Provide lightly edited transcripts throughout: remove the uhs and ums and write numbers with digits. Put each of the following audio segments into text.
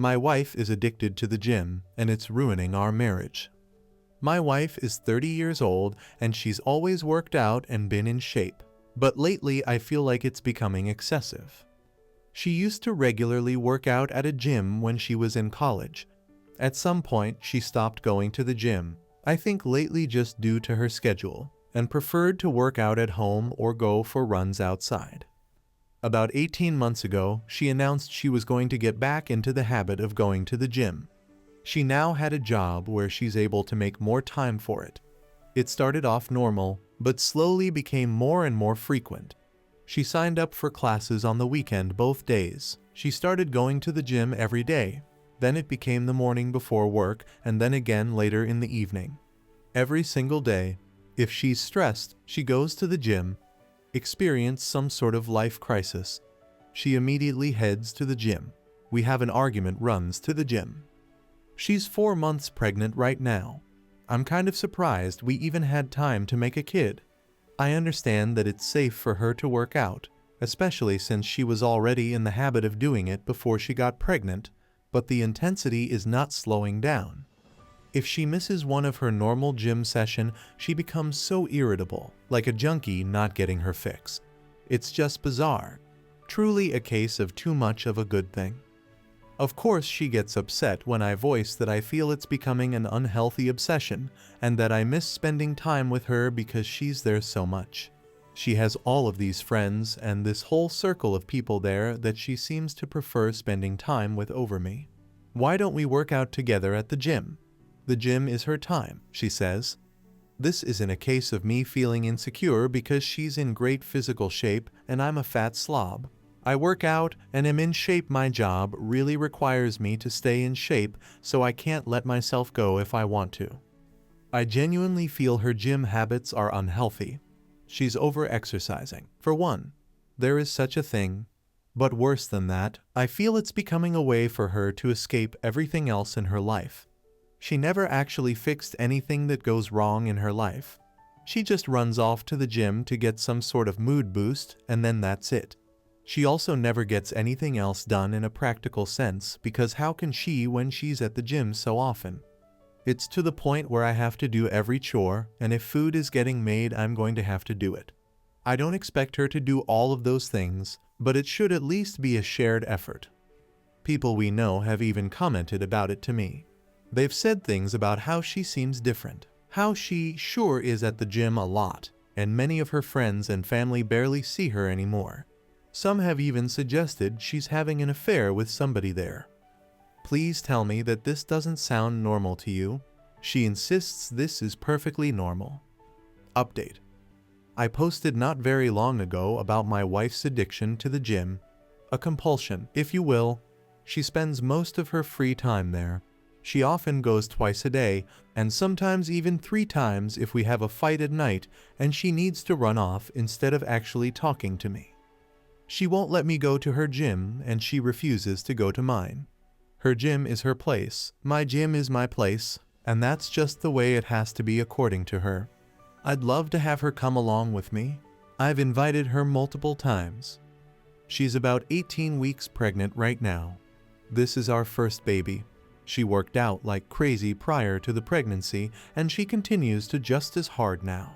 My wife is addicted to the gym, and it's ruining our marriage. My wife is 30 years old, and she's always worked out and been in shape. But lately I feel like it's becoming excessive. She used to regularly work out at a gym when she was in college. At some point, she stopped going to the gym, I think lately just due to her schedule, and preferred to work out at home or go for runs outside. About 18 months ago, she announced she was going to get back into the habit of going to the gym. She now had a job where she's able to make more time for it. It started off normal, but slowly became more and more frequent. She signed up for classes on the weekend both days. She started going to the gym every day. Then it became the morning before work, and then again later in the evening. Every single day. If she's stressed, she goes to the gym. Experience some sort of life crisis. She immediately heads to the gym. We have an argument, runs to the gym. She's 4 months pregnant right now. I'm kind of surprised we even had time to make a kid. I understand that it's safe for her to work out, especially since she was already in the habit of doing it before she got pregnant, but the intensity is not slowing down. If she misses one of her normal gym session, she becomes so irritable, like a junkie not getting her fix. It's just bizarre. Truly a case of too much of a good thing. Of course, she gets upset when I voice that I feel it's becoming an unhealthy obsession and that I miss spending time with her because she's there so much. She has all of these friends and this whole circle of people there that she seems to prefer spending time with over me. Why don't we work out together at the gym? The gym is her time, she says. This isn't a case of me feeling insecure because she's in great physical shape and I'm a fat slob. I work out and am in shape. My job really requires me to stay in shape, so I can't let myself go if I want to. I genuinely feel her gym habits are unhealthy. She's over-exercising, for one. There is such a thing. But worse than that, I feel it's becoming a way for her to escape everything else in her life. She never actually fixed anything that goes wrong in her life. She just runs off to the gym to get some sort of mood boost, and then that's it. She also never gets anything else done in a practical sense, because how can she when she's at the gym so often? It's to the point where I have to do every chore, and if food is getting made, I'm going to have to do it. I don't expect her to do all of those things, but it should at least be a shared effort. People we know have even commented about it to me. They've said things about how she seems different, how she sure is at the gym a lot, and many of her friends and family barely see her anymore. Some have even suggested she's having an affair with somebody there. Please tell me that this doesn't sound normal to you. She insists this is perfectly normal. Update. I posted not very long ago about my wife's addiction to the gym. A compulsion, if you will. She spends most of her free time there. She often goes twice a day, and sometimes even 3 times if we have a fight at night and she needs to run off instead of actually talking to me. She won't let me go to her gym, and she refuses to go to mine. Her gym is her place, my gym is my place, and that's just the way it has to be according to her. I'd love to have her come along with me. I've invited her multiple times. She's about 18 weeks pregnant right now. This is our first baby. She worked out like crazy prior to the pregnancy, and she continues to just as hard now.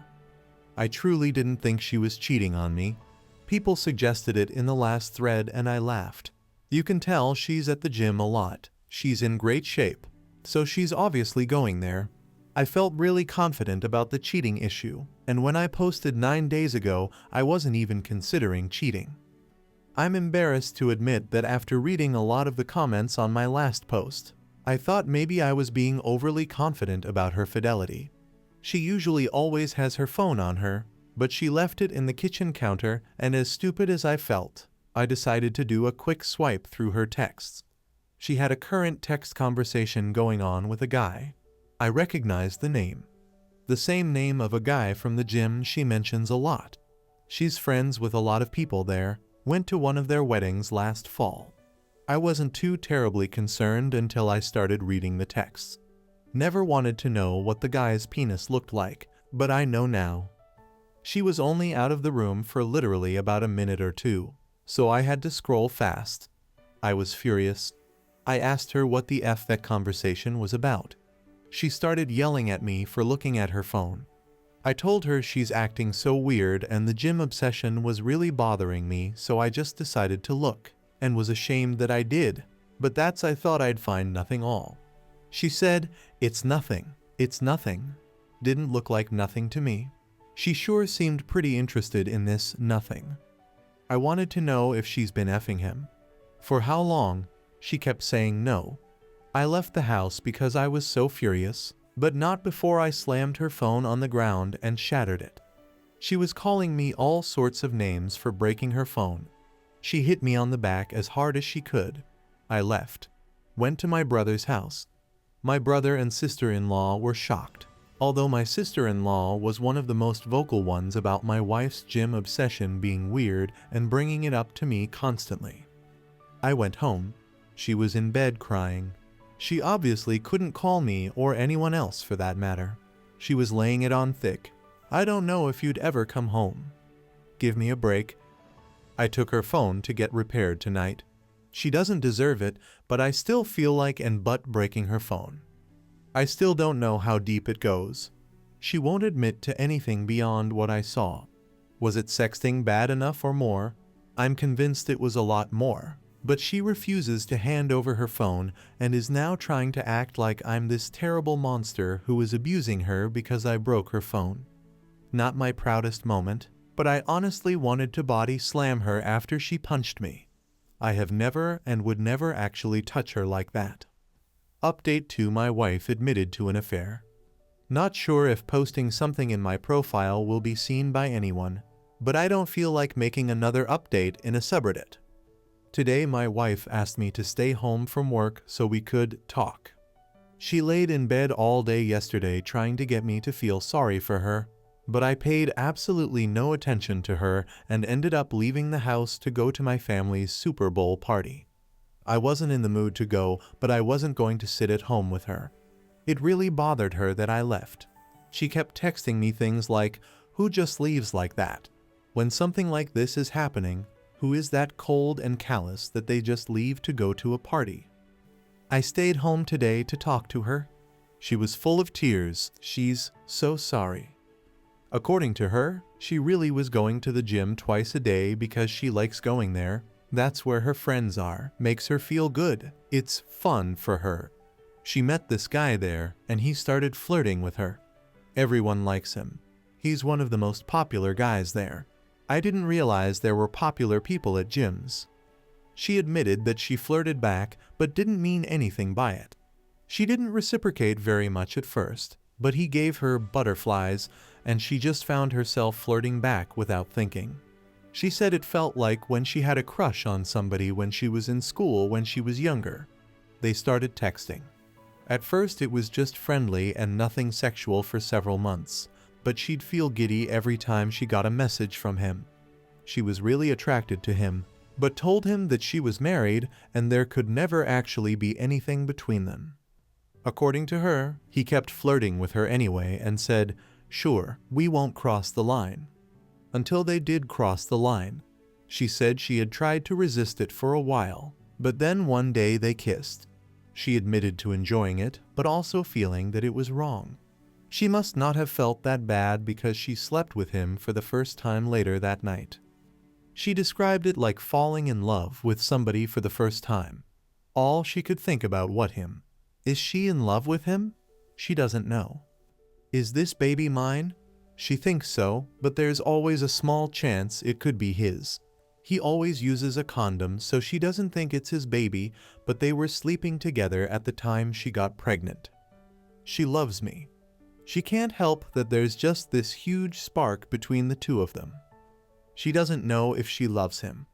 I truly didn't think she was cheating on me. People suggested it in the last thread and I laughed. You can tell she's at the gym a lot. She's in great shape, so she's obviously going there. I felt really confident about the cheating issue, and when I posted 9 days ago, I wasn't even considering cheating. I'm embarrassed to admit that after reading a lot of the comments on my last post, I thought maybe I was being overly confident about her fidelity. She usually always has her phone on her, but she left it in the kitchen counter, and as stupid as I felt, I decided to do a quick swipe through her texts. She had a current text conversation going on with a guy. I recognized the name. The same name of a guy from the gym she mentions a lot. She's friends with a lot of people there, went to one of their weddings last fall. I wasn't too terribly concerned until I started reading the texts. Never wanted to know what the guy's penis looked like, but I know now. She was only out of the room for literally about a minute or two, so I had to scroll fast. I was furious. I asked her what the F that conversation was about. She started yelling at me for looking at her phone. I told her she's acting so weird and the gym obsession was really bothering me, so I just decided to look, and was ashamed that I did, but that's I thought I'd find nothing all. She said, "It's nothing, it's nothing." Didn't look like nothing to me. She sure seemed pretty interested in this nothing. I wanted to know if she's been effing him. For how long? She kept saying no. I left the house because I was so furious, but not before I slammed her phone on the ground and shattered it. She was calling me all sorts of names for breaking her phone. She hit me on the back as hard as she could. I left. Went to my brother's house. My brother and sister-in-law were shocked, although my sister-in-law was one of the most vocal ones about my wife's gym obsession being weird and bringing it up to me constantly. I went home. She was in bed crying. She obviously couldn't call me or anyone else for that matter. She was laying it on thick. "I don't know if you'd ever come home. Give me a break." I took her phone to get repaired tonight. She doesn't deserve it, but I still feel like and butt breaking her phone. I still don't know how deep it goes. She won't admit to anything beyond what I saw. Was it sexting bad enough or more? I'm convinced it was a lot more. But she refuses to hand over her phone and is now trying to act like I'm this terrible monster who is abusing her because I broke her phone. Not my proudest moment, but I honestly wanted to body slam her after she punched me. I have never and would never actually touch her like that. Update 2: my wife admitted to an affair. Not sure if posting something in my profile will be seen by anyone, but I don't feel like making another update in a subreddit. Today my wife asked me to stay home from work so we could talk. She laid in bed all day yesterday trying to get me to feel sorry for her, but I paid absolutely no attention to her and ended up leaving the house to go to my family's Super Bowl party. I wasn't in the mood to go, but I wasn't going to sit at home with her. It really bothered her that I left. She kept texting me things like, "Who just leaves like that? When something like this is happening, who is that cold and callous that they just leave to go to a party?" I stayed home today to talk to her. She was full of tears. She's so sorry. According to her, she really was going to the gym twice a day because she likes going there. That's where her friends are, makes her feel good. It's fun for her. She met this guy there, and he started flirting with her. Everyone likes him. He's one of the most popular guys there. I didn't realize there were popular people at gyms. She admitted that she flirted back, but didn't mean anything by it. She didn't reciprocate very much at first, but he gave her butterflies, and she just found herself flirting back without thinking. She said it felt like when she had a crush on somebody when she was in school when she was younger. They started texting. At first it was just friendly and nothing sexual for several months, but she'd feel giddy every time she got a message from him. She was really attracted to him, but told him that she was married and there could never actually be anything between them. According to her, he kept flirting with her anyway and said, "Sure, we won't cross the line." Until they did cross the line. She said she had tried to resist it for a while, but then one day they kissed. She admitted to enjoying it, but also feeling that it was wrong. She must not have felt that bad because she slept with him for the first time later that night. She described it like falling in love with somebody for the first time. All she could think about what him. Is she in love with him? She doesn't know. Is this baby mine? She thinks so, but there's always a small chance it could be his. He always uses a condom, so she doesn't think it's his baby, but they were sleeping together at the time she got pregnant. She loves me. She can't help that there's just this huge spark between the two of them. She doesn't know if she loves him.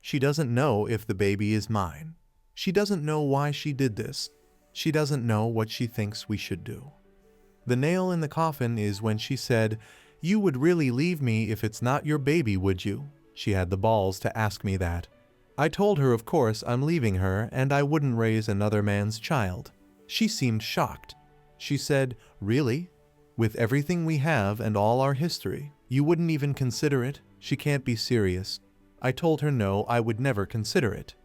She doesn't know if the baby is mine. She doesn't know why she did this. She doesn't know what she thinks we should do. The nail in the coffin is when she said, "You would really leave me if it's not your baby, would you?" She had the balls to ask me that. I told her of course I'm leaving her and I wouldn't raise another man's child. She seemed shocked. She said, "Really? With everything we have and all our history, you wouldn't even consider it? She can't be serious." I told her no, I would never consider it.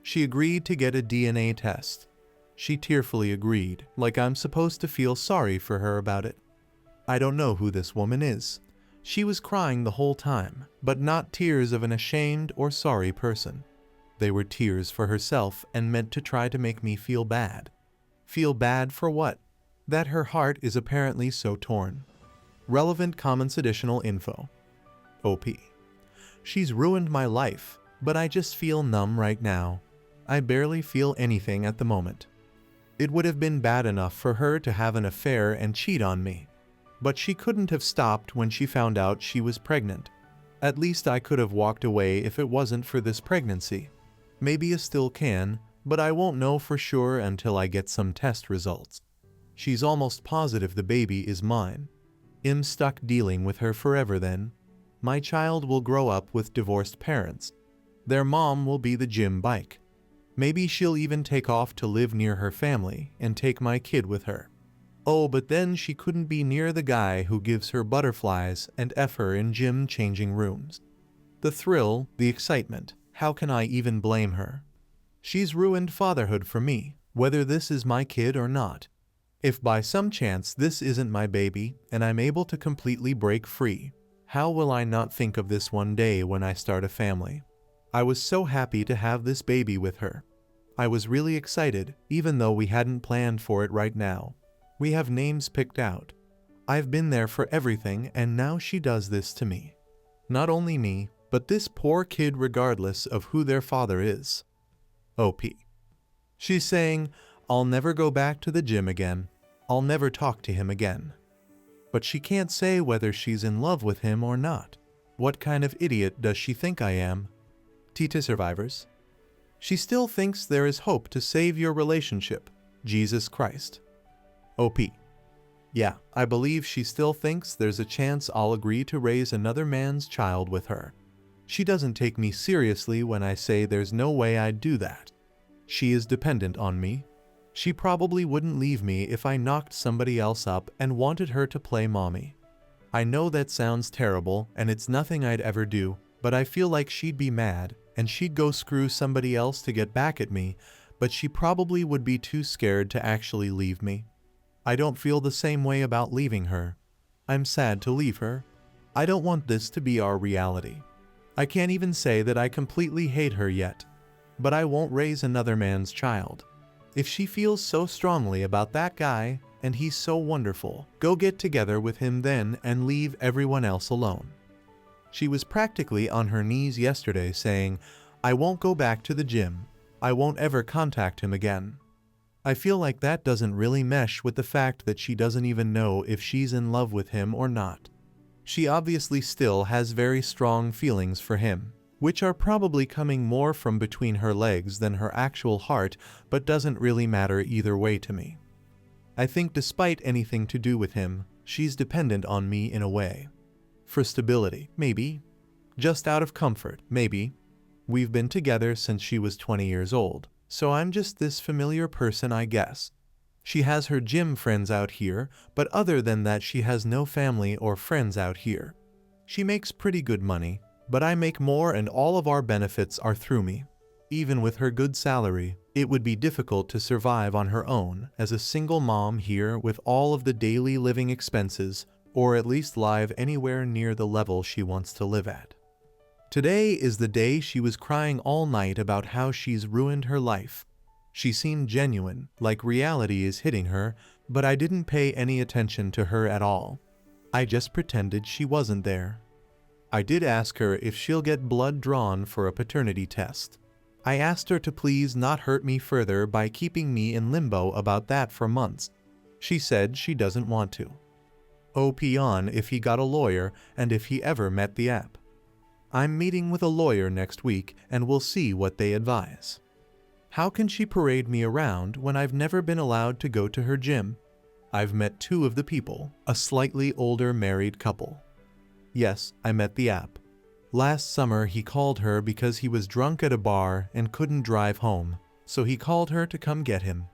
She agreed to get a DNA test. She tearfully agreed, like I'm supposed to feel sorry for her about it. I don't know who this woman is. She was crying the whole time, but not tears of an ashamed or sorry person. They were tears for herself and meant to try to make me feel bad. Feel bad for what? That her heart is apparently so torn. Relevant Comments Additional Info. OP. She's ruined my life, but I just feel numb right now. I barely feel anything at the moment. It would have been bad enough for her to have an affair and cheat on me. But she couldn't have stopped when she found out she was pregnant. At least I could have walked away if it wasn't for this pregnancy. Maybe I still can, but I won't know for sure until I get some test results. She's almost positive the baby is mine. I'm stuck dealing with her forever then. My child will grow up with divorced parents. Their mom will be the gym bike. Maybe she'll even take off to live near her family and take my kid with her. Oh, but then she couldn't be near the guy who gives her butterflies and F her in gym changing rooms. The thrill, the excitement, how can I even blame her? She's ruined fatherhood for me, whether this is my kid or not. If by some chance this isn't my baby and I'm able to completely break free, how will I not think of this one day when I start a family? I was so happy to have this baby with her. I was really excited, even though we hadn't planned for it right now. We have names picked out. I've been there for everything, and now she does this to me. Not only me, but this poor kid regardless of who their father is. OP. She's saying, I'll never go back to the gym again. I'll never talk to him again. But she can't say whether she's in love with him or not. What kind of idiot does she think I am? Tita survivors. She still thinks there is hope to save your relationship. Jesus Christ. OP. Yeah, I believe she still thinks there's a chance I'll agree to raise another man's child with her. She doesn't take me seriously when I say there's no way I'd do that. She is dependent on me. She probably wouldn't leave me if I knocked somebody else up and wanted her to play mommy. I know that sounds terrible and it's nothing I'd ever do, but I feel like she'd be mad and she'd go screw somebody else to get back at me, but she probably would be too scared to actually leave me. I don't feel the same way about leaving her. I'm sad to leave her. I don't want this to be our reality. I can't even say that I completely hate her yet, but I won't raise another man's child. If she feels so strongly about that guy, and he's so wonderful, go get together with him then and leave everyone else alone. She was practically on her knees yesterday saying, I won't go back to the gym. I won't ever contact him again. I feel like that doesn't really mesh with the fact that she doesn't even know if she's in love with him or not. She obviously still has very strong feelings for him, which are probably coming more from between her legs than her actual heart, but doesn't really matter either way to me. I think despite anything to do with him, she's dependent on me in a way. For stability, maybe. Just out of comfort, maybe. We've been together since she was 20 years old. So I'm just this familiar person, I guess. She has her gym friends out here, but other than that she has no family or friends out here. She makes pretty good money, but I make more and all of our benefits are through me. Even with her good salary, it would be difficult to survive on her own as a single mom here with all of the daily living expenses, or at least live anywhere near the level she wants to live at. Today is the day she was crying all night about how she's ruined her life. She seemed genuine, like reality is hitting her, but I didn't pay any attention to her at all. I just pretended she wasn't there. I did ask her if she'll get blood drawn for a paternity test. I asked her to please not hurt me further by keeping me in limbo about that for months. She said she doesn't want to. OP on if he got a lawyer and if he ever met the app. I'm meeting with a lawyer next week and we'll see what they advise. How can she parade me around when I've never been allowed to go to her gym? I've met two of the people, a slightly older married couple. Yes, I met the app. Last summer he called her because he was drunk at a bar and couldn't drive home, so he called her to come get him.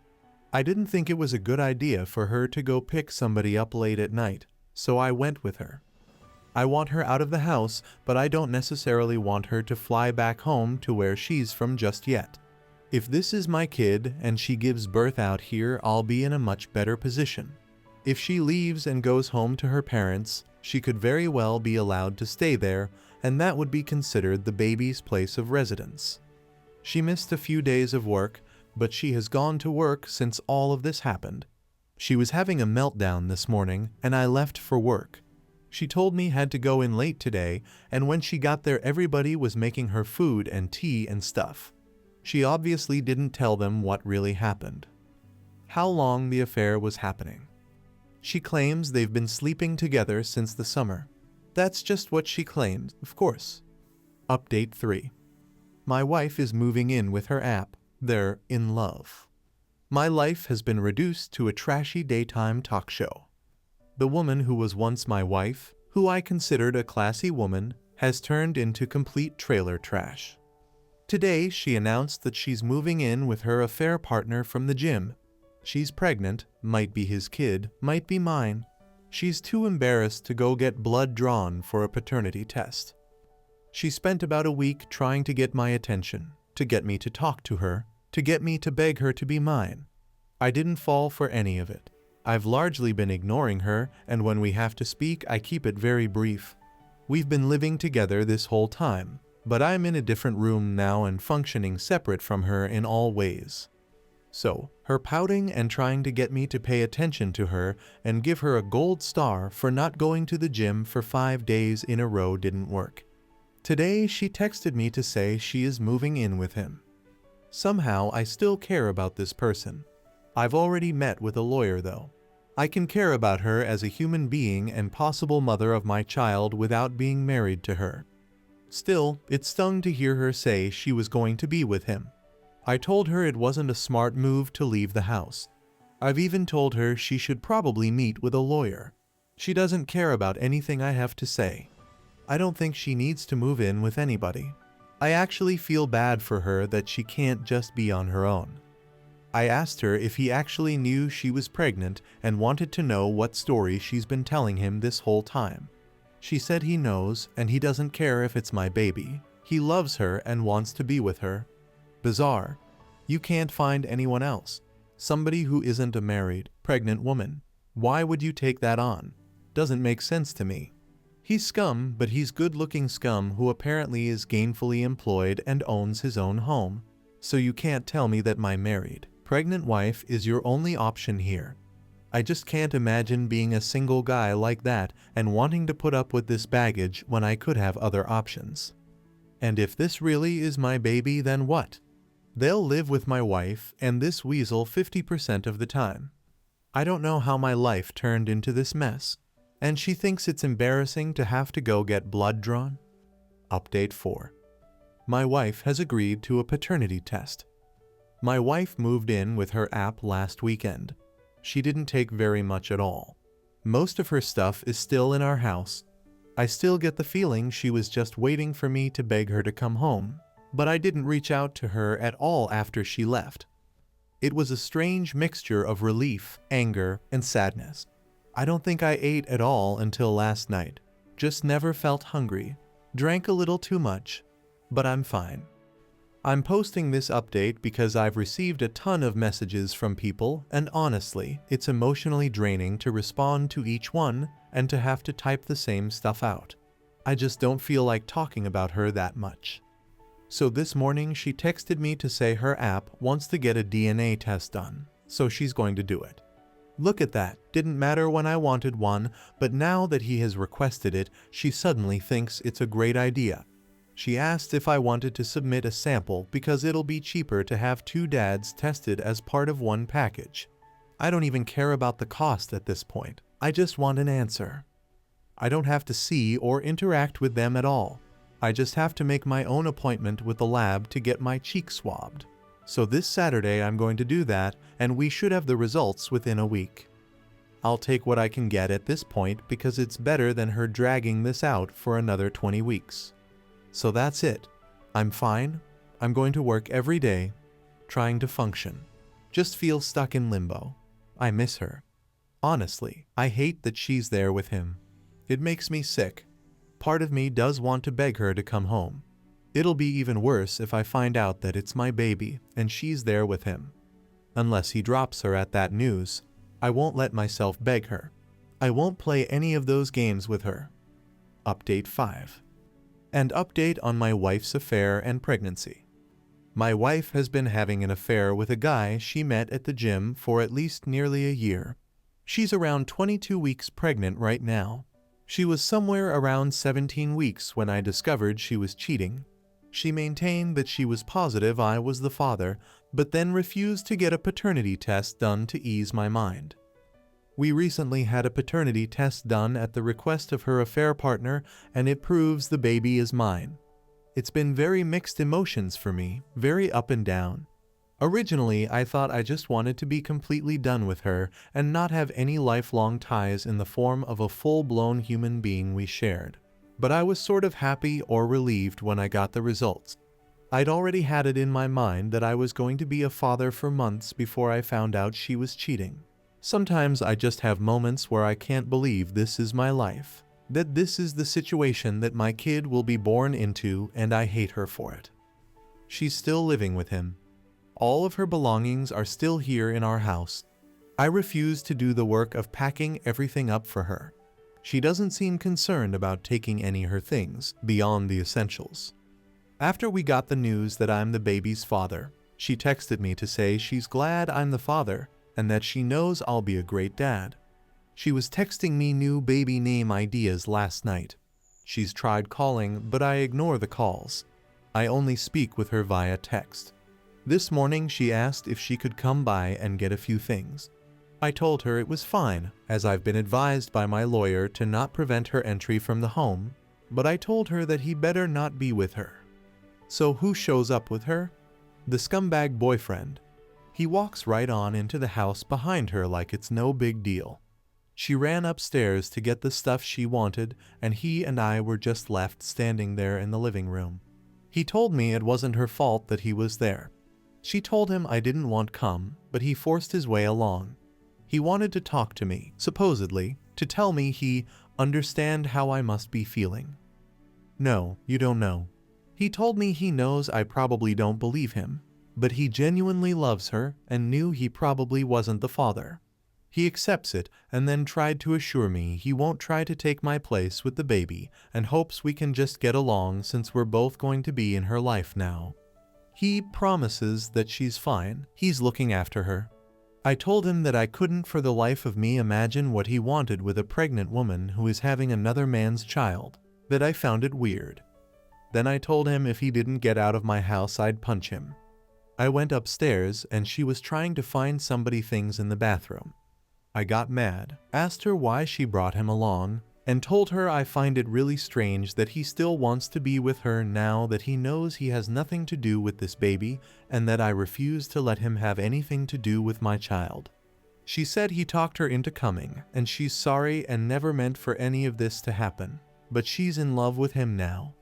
I didn't think it was a good idea for her to go pick somebody up late at night, so I went with her. I want her out of the house, but I don't necessarily want her to fly back home to where she's from just yet. If this is my kid and she gives birth out here, I'll be in a much better position. If she leaves and goes home to her parents, she could very well be allowed to stay there, and that would be considered the baby's place of residence. She missed a few days of work, but she has gone to work since all of this happened. She was having a meltdown this morning, and I left for work. She told me had to go in late today, and when she got there everybody was making her food and tea and stuff. She obviously didn't tell them what really happened. How long the affair was happening. She claims they've been sleeping together since the summer. That's just what she claims, of course. Update 3. My wife is moving in with her app. They're in love. My life has been reduced to a trashy daytime talk show. The woman who was once my wife, who I considered a classy woman, has turned into complete trailer trash. Today, she announced that she's moving in with her affair partner from the gym. She's pregnant, might be his kid, might be mine. She's too embarrassed to go get blood drawn for a paternity test. She spent about a week trying to get my attention, to get me to talk to her, to get me to beg her to be mine. I didn't fall for any of it. I've largely been ignoring her, and when we have to speak, I keep it very brief. We've been living together this whole time, but I'm in a different room now and functioning separate from her in all ways. So, her pouting and trying to get me to pay attention to her and give her a gold star for not going to the gym for 5 days in a row didn't work. Today, she texted me to say she is moving in with him. Somehow, I still care about this person. I've already met with a lawyer though. I can care about her as a human being and possible mother of my child without being married to her. Still, it stung to hear her say she was going to be with him. I told her it wasn't a smart move to leave the house. I've even told her she should probably meet with a lawyer. She doesn't care about anything I have to say. I don't think she needs to move in with anybody. I actually feel bad for her that she can't just be on her own. I asked her if he actually knew she was pregnant and wanted to know what story she's been telling him this whole time. She said he knows and he doesn't care if it's my baby. He loves her and wants to be with her. Bizarre. You can't find anyone else. Somebody who isn't a married, pregnant woman. Why would you take that on? Doesn't make sense to me. He's scum, but he's good-looking scum who apparently is gainfully employed and owns his own home. So you can't tell me that my married, pregnant wife is your only option here. I just can't imagine being a single guy like that and wanting to put up with this baggage when I could have other options. And if this really is my baby, then what? They'll live with my wife and this weasel 50% of the time. I don't know how my life turned into this mess. And she thinks it's embarrassing to have to go get blood drawn? Update 4. My wife has agreed to a paternity test. My wife moved in with her app last weekend. She didn't take very much at all. Most of her stuff is still in our house. I still get the feeling she was just waiting for me to beg her to come home, but I didn't reach out to her at all after she left. It was a strange mixture of relief, anger, and sadness. I don't think I ate at all until last night. Just never felt hungry. Drank a little too much. But I'm fine. I'm posting this update because I've received a ton of messages from people, and honestly, it's emotionally draining to respond to each one and to have to type the same stuff out. I just don't feel like talking about her that much. So this morning she texted me to say her app wants to get a DNA test done, so she's going to do it. Look at that, didn't matter when I wanted one, but now that he has requested it, she suddenly thinks it's a great idea. She asked if I wanted to submit a sample because it'll be cheaper to have 2 dads tested as part of one package. I don't even care about the cost at this point. I just want an answer. I don't have to see or interact with them at all. I just have to make my own appointment with the lab to get my cheek swabbed. So this Saturday I'm going to do that, and we should have the results within a week. I'll take what I can get at this point because it's better than her dragging this out for another 20 weeks. So that's it. I'm fine. I'm going to work every day, trying to function. Just feel stuck in limbo. I miss her. Honestly, I hate that she's there with him. It makes me sick. Part of me does want to beg her to come home. It'll be even worse if I find out that it's my baby and she's there with him. Unless he drops her at that news, I won't let myself beg her. I won't play any of those games with her. Update 5. And update on my wife's affair and pregnancy. My wife has been having an affair with a guy she met at the gym for at least nearly a year. She's around 22 weeks pregnant right now. She was somewhere around 17 weeks when I discovered she was cheating. She maintained that she was positive I was the father, but then refused to get a paternity test done to ease my mind. We recently had a paternity test done at the request of her affair partner, and it proves the baby is mine. It's been very mixed emotions for me, very up and down. Originally, I thought I just wanted to be completely done with her and not have any lifelong ties in the form of a full-blown human being we shared. But I was sort of happy or relieved when I got the results. I'd already had it in my mind that I was going to be a father for months before I found out she was cheating. Sometimes I just have moments where I can't believe this is my life, that this is the situation that my kid will be born into, and I hate her for it. She's still living with him. All of her belongings are still here in our house. I refuse to do the work of packing everything up for her. She doesn't seem concerned about taking any of her things beyond the essentials. After we got the news that I'm the baby's father, she texted me to say she's glad I'm the father and that she knows I'll be a great dad. She was texting me new baby name ideas last night. She's tried calling, but I ignore the calls. I only speak with her via text. This morning she asked if she could come by and get a few things. I told her it was fine, as I've been advised by my lawyer to not prevent her entry from the home, but I told her that he better not be with her. So who shows up with her? The scumbag boyfriend. He walks right on into the house behind her like it's no big deal. She ran upstairs to get the stuff she wanted, and he and I were just left standing there in the living room. He told me it wasn't her fault that he was there. She told him I didn't want come, but he forced his way along. He wanted to talk to me, supposedly, to tell me he understand how I must be feeling. No, you don't know. He told me he knows I probably don't believe him, but he genuinely loves her and knew he probably wasn't the father. He accepts it and then tried to assure me he won't try to take my place with the baby and hopes we can just get along since we're both going to be in her life now. He promises that she's fine. He's looking after her. I told him that I couldn't for the life of me imagine what he wanted with a pregnant woman who is having another man's child, that I found it weird. Then I told him if he didn't get out of my house I'd punch him. I went upstairs and she was trying to find somebody things in the bathroom. I got mad, asked her why she brought him along, and told her I find it really strange that he still wants to be with her now that he knows he has nothing to do with this baby and that I refuse to let him have anything to do with my child. She said he talked her into coming and she's sorry and never meant for any of this to happen, but she's in love with him now.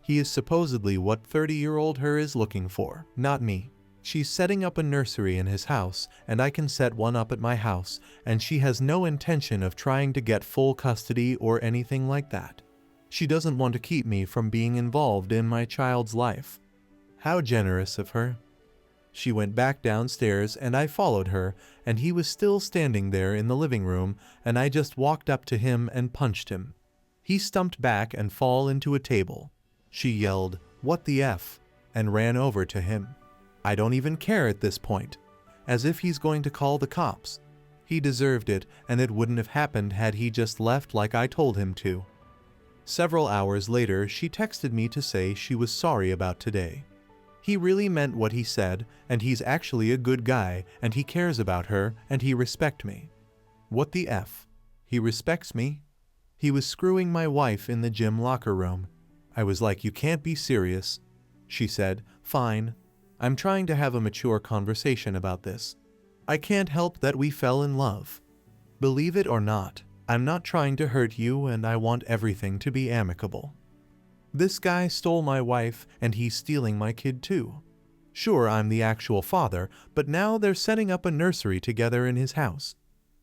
He is supposedly what 30-year-old her is looking for, not me. She's setting up a nursery in his house, and I can set one up at my house, and she has no intention of trying to get full custody or anything like that. She doesn't want to keep me from being involved in my child's life. How generous of her. She went back downstairs and I followed her, and he was still standing there in the living room, and I just walked up to him and punched him. He stumped back and fell into a table. She yelled, "What the F?" and ran over to him. I don't even care at this point, as if he's going to call the cops. He deserved it, and it wouldn't have happened had he just left like I told him to. Several hours later, she texted me to say she was sorry about today. He really meant what he said, and he's actually a good guy, and he cares about her, and he respects me. What the F? He respects me? He was screwing my wife in the gym locker room. I was like, you can't be serious. She said, fine. I'm trying to have a mature conversation about this. I can't help that we fell in love. Believe it or not, I'm not trying to hurt you and I want everything to be amicable. This guy stole my wife and he's stealing my kid too. Sure, I'm the actual father, but now they're setting up a nursery together in his house.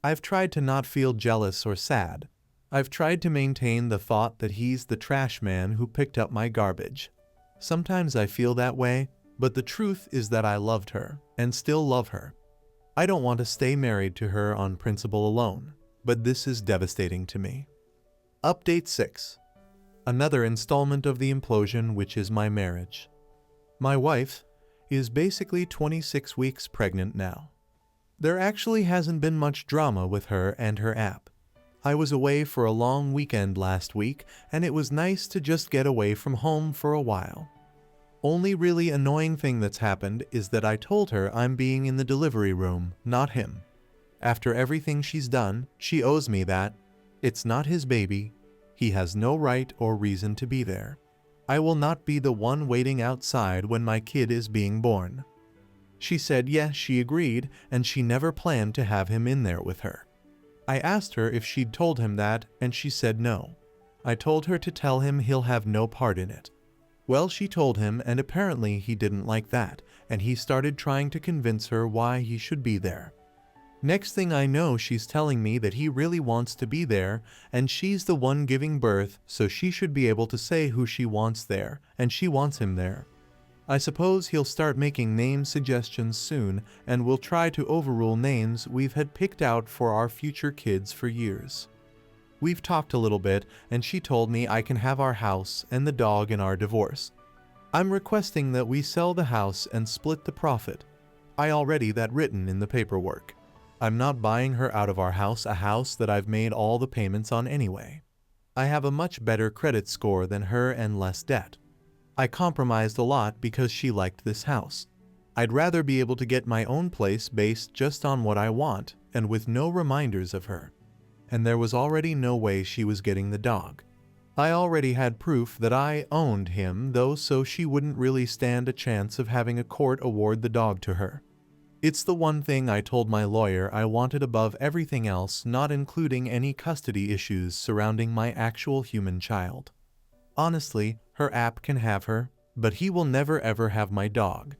I've tried to not feel jealous or sad. I've tried to maintain the thought that he's the trash man who picked up my garbage. Sometimes I feel that way, but the truth is that I loved her, and still love her. I don't want to stay married to her on principle alone, but this is devastating to me. Update 6. Another installment of the implosion, which is my marriage. My wife is basically 26 weeks pregnant now. There actually hasn't been much drama with her and her app. I was away for a long weekend last week, and it was nice to just get away from home for a while. Only really annoying thing that's happened is that I told her I'm being in the delivery room, not him. After everything she's done, she owes me that. It's not his baby. He has no right or reason to be there. I will not be the one waiting outside when my kid is being born. She said yes, she agreed, and she never planned to have him in there with her. I asked her if she'd told him that, and she said no. I told her to tell him he'll have no part in it. Well, she told him, and apparently he didn't like that, and he started trying to convince her why he should be there. Next thing I know, she's telling me that he really wants to be there, and she's the one giving birth, so she should be able to say who she wants there, and she wants him there. I suppose he'll start making name suggestions soon, and we'll try to overrule names we've had picked out for our future kids for years. We've talked a little bit, and she told me I can have our house and the dog in our divorce. I'm requesting that we sell the house and split the profit. I already that written in the paperwork. I'm not buying her out of our house, a house that I've made all the payments on anyway. I have a much better credit score than her and less debt. I compromised a lot because she liked this house. I'd rather be able to get my own place based just on what I want and with no reminders of her. And there was already no way she was getting the dog. I already had proof that I owned him, though, so she wouldn't really stand a chance of having a court award the dog to her. It's the one thing I told my lawyer I wanted above everything else, not including any custody issues surrounding my actual human child. Honestly, her app can have her, but he will never ever have my dog.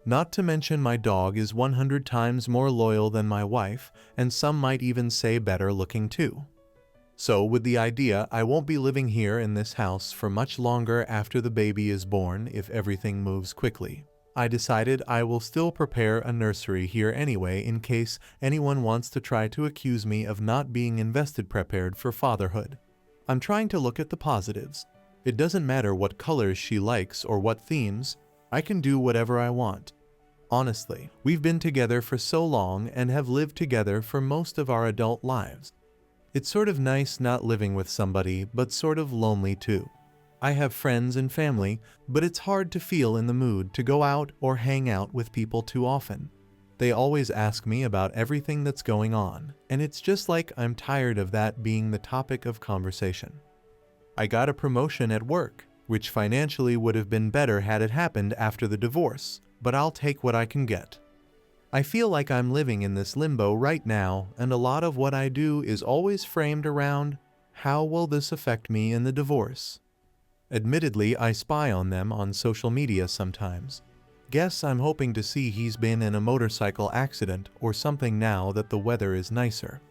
Not to mention my dog is 100 times more loyal than my wife, and some might even say better looking too. So with the idea I won't be living here in this house for much longer after the baby is born if everything moves quickly, I decided I will still prepare a nursery here anyway in case anyone wants to try to accuse me of not being invested prepared for fatherhood. I'm trying to look at the positives. It doesn't matter what colors she likes or what themes, I can do whatever I want. Honestly, we've been together for so long and have lived together for most of our adult lives. It's sort of nice not living with somebody, but sort of lonely too. I have friends and family, but it's hard to feel in the mood to go out or hang out with people too often. They always ask me about everything that's going on, and it's just like I'm tired of that being the topic of conversation. I got a promotion at work, which financially would have been better had it happened after the divorce, but I'll take what I can get. I feel like I'm living in this limbo right now, and a lot of what I do is always framed around, how will this affect me in the divorce? Admittedly, I spy on them on social media sometimes. Guess I'm hoping to see he's been in a motorcycle accident or something now that the weather is nicer.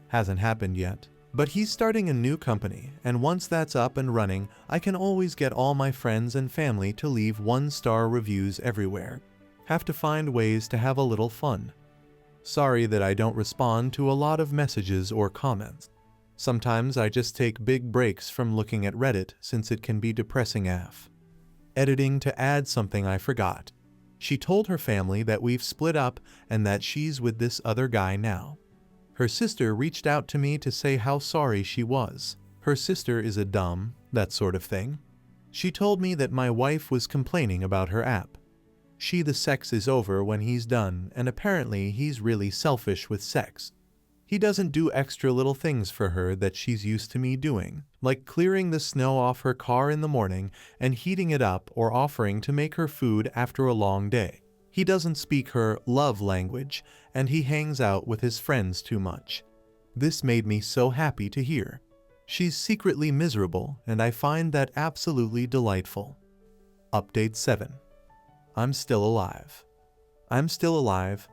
Hasn't happened yet. But he's starting a new company, and once that's up and running, I can always get all my friends and family to leave 1-star reviews everywhere. Have to find ways to have a little fun. Sorry that I don't respond to a lot of messages or comments. Sometimes I just take big breaks from looking at Reddit since it can be depressing AF. Editing to add something I forgot. She told her family that we've split up and that she's with this other guy now. Her sister reached out to me to say how sorry she was. Her sister is a dumb, that sort of thing. She told me that my wife was complaining about her app. The sex is over when he's done, and apparently he's really selfish with sex. He doesn't do extra little things for her that she's used to me doing, like clearing the snow off her car in the morning and heating it up or offering to make her food after a long day. He doesn't speak her love language, and he hangs out with his friends too much. This made me so happy to hear. She's secretly miserable, and I find that absolutely delightful. Update 7. I'm still alive. I'm still alive.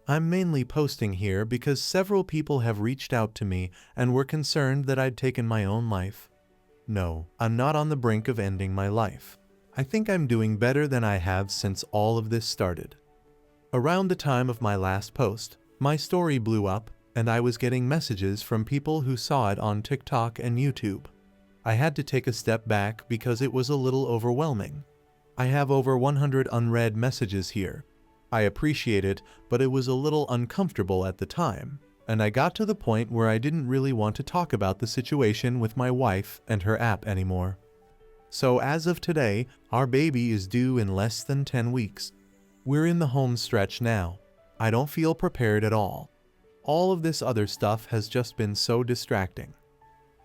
I'm mainly posting here because several people have reached out to me and were concerned that I'd taken my own life. No, I'm not on the brink of ending my life. I think I'm doing better than I have since all of this started. Around the time of my last post, my story blew up, and I was getting messages from people who saw it on TikTok and YouTube. I had to take a step back because it was a little overwhelming. I have over 100 unread messages here. I appreciate it, but it was a little uncomfortable at the time, and I got to the point where I didn't really want to talk about the situation with my wife and her app anymore. So as of today, our baby is due in less than 10 weeks. We're in the home stretch now. I don't feel prepared at all. All of this other stuff has just been so distracting.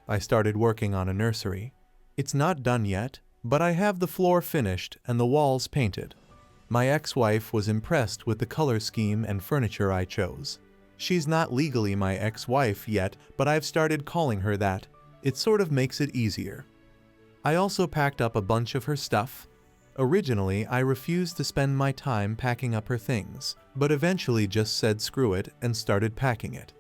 I started working on a nursery. It's not done yet, but I have the floor finished and the walls painted. My ex-wife was impressed with the color scheme and furniture I chose. She's not legally my ex-wife yet, but I've started calling her that. It sort of makes it easier. I also packed up a bunch of her stuff. Originally, I refused to spend my time packing up her things, but eventually just said screw it and started packing it.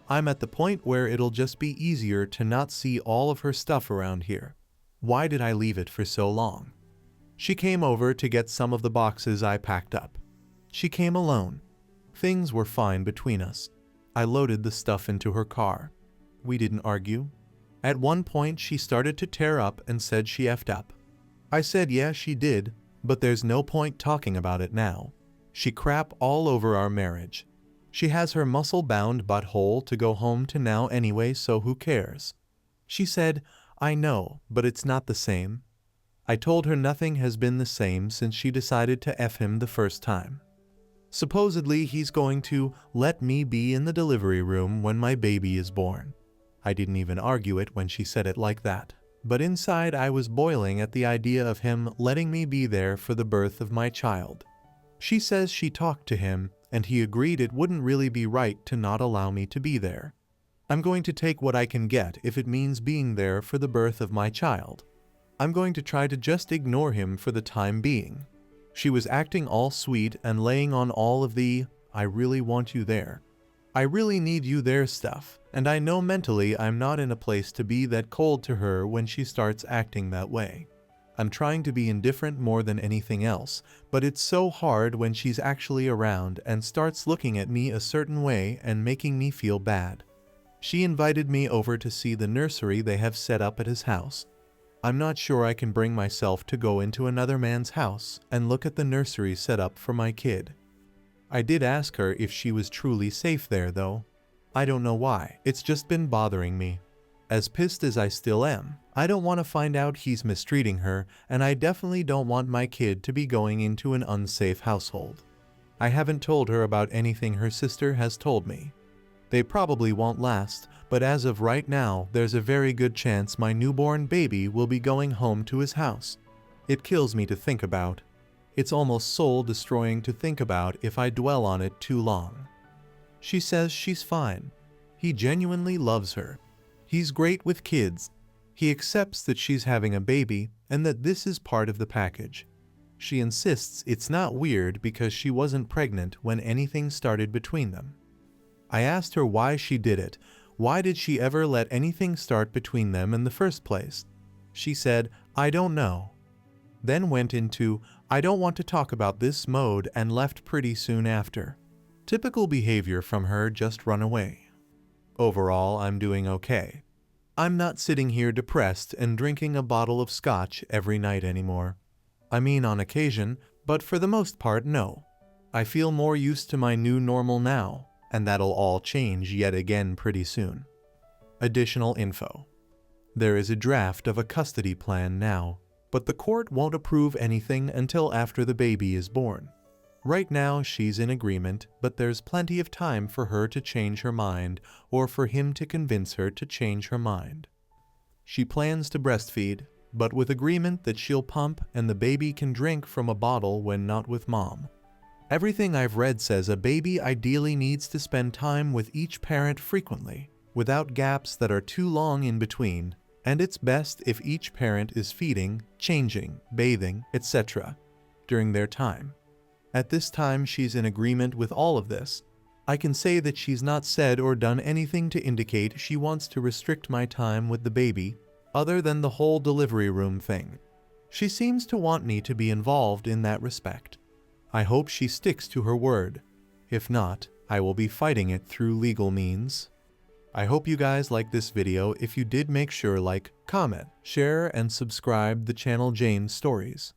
I'm at the point where it'll just be easier to not see all of her stuff around here. Why did I leave it for so long? She came over to get some of the boxes I packed up. She came alone. Things were fine between us. I loaded the stuff into her car. We didn't argue. At one point, she started to tear up and said she effed up. I said yeah, she did, but there's no point talking about it now. She crap all over our marriage. She has her muscle-bound butthole to go home to now anyway, so who cares? She said, I know, but it's not the same. I told her nothing has been the same since she decided to F him the first time. Supposedly, he's going to let me be in the delivery room when my baby is born. I didn't even argue it when she said it like that. But inside I was boiling at the idea of him letting me be there for the birth of my child. She says she talked to him, and he agreed it wouldn't really be right to not allow me to be there. I'm going to take what I can get if it means being there for the birth of my child. I'm going to try to just ignore him for the time being. She was acting all sweet and laying on all of the, I really want you there. I really need you there stuff, and I know mentally I'm not in a place to be that cold to her when she starts acting that way. I'm trying to be indifferent more than anything else, but it's so hard when she's actually around and starts looking at me a certain way and making me feel bad. She invited me over to see the nursery they have set up at his house. I'm not sure I can bring myself to go into another man's house and look at the nursery set up for my kid. I did ask her if she was truly safe there though. I don't know why, it's just been bothering me. As pissed as I still am, I don't want to find out he's mistreating her, and I definitely don't want my kid to be going into an unsafe household. I haven't told her about anything her sister has told me. They probably won't last, but as of right now, there's a very good chance my newborn baby will be going home to his house. It kills me to think about. It's almost soul-destroying to think about if I dwell on it too long. She says she's fine. He genuinely loves her. He's great with kids. He accepts that she's having a baby and that this is part of the package. She insists it's not weird because she wasn't pregnant when anything started between them. I asked her why she did it. Why did she ever let anything start between them in the first place? She said, I don't know. Then went into, I don't want to talk about this mode and left pretty soon after. Typical behavior from her, just run away. Overall, I'm doing okay. I'm not sitting here depressed and drinking a bottle of scotch every night anymore. I mean on occasion, but for the most part no. I feel more used to my new normal now, and that'll all change yet again pretty soon. Additional info. There is a draft of a custody plan now, but the court won't approve anything until after the baby is born. Right now she's in agreement, but there's plenty of time for her to change her mind or for him to convince her to change her mind. She plans to breastfeed, but with agreement that she'll pump and the baby can drink from a bottle when not with mom. Everything I've read says a baby ideally needs to spend time with each parent frequently, without gaps that are too long in between, and it's best if each parent is feeding, changing, bathing, etc. during their time. At this time she's in agreement with all of this. I can say that she's not said or done anything to indicate she wants to restrict my time with the baby, other than the whole delivery room thing. She seems to want me to be involved in that respect. I hope she sticks to her word. If not, I will be fighting it through legal means. I hope you guys liked this video. If you did, make sure like, comment, share, and subscribe the channel James Stories.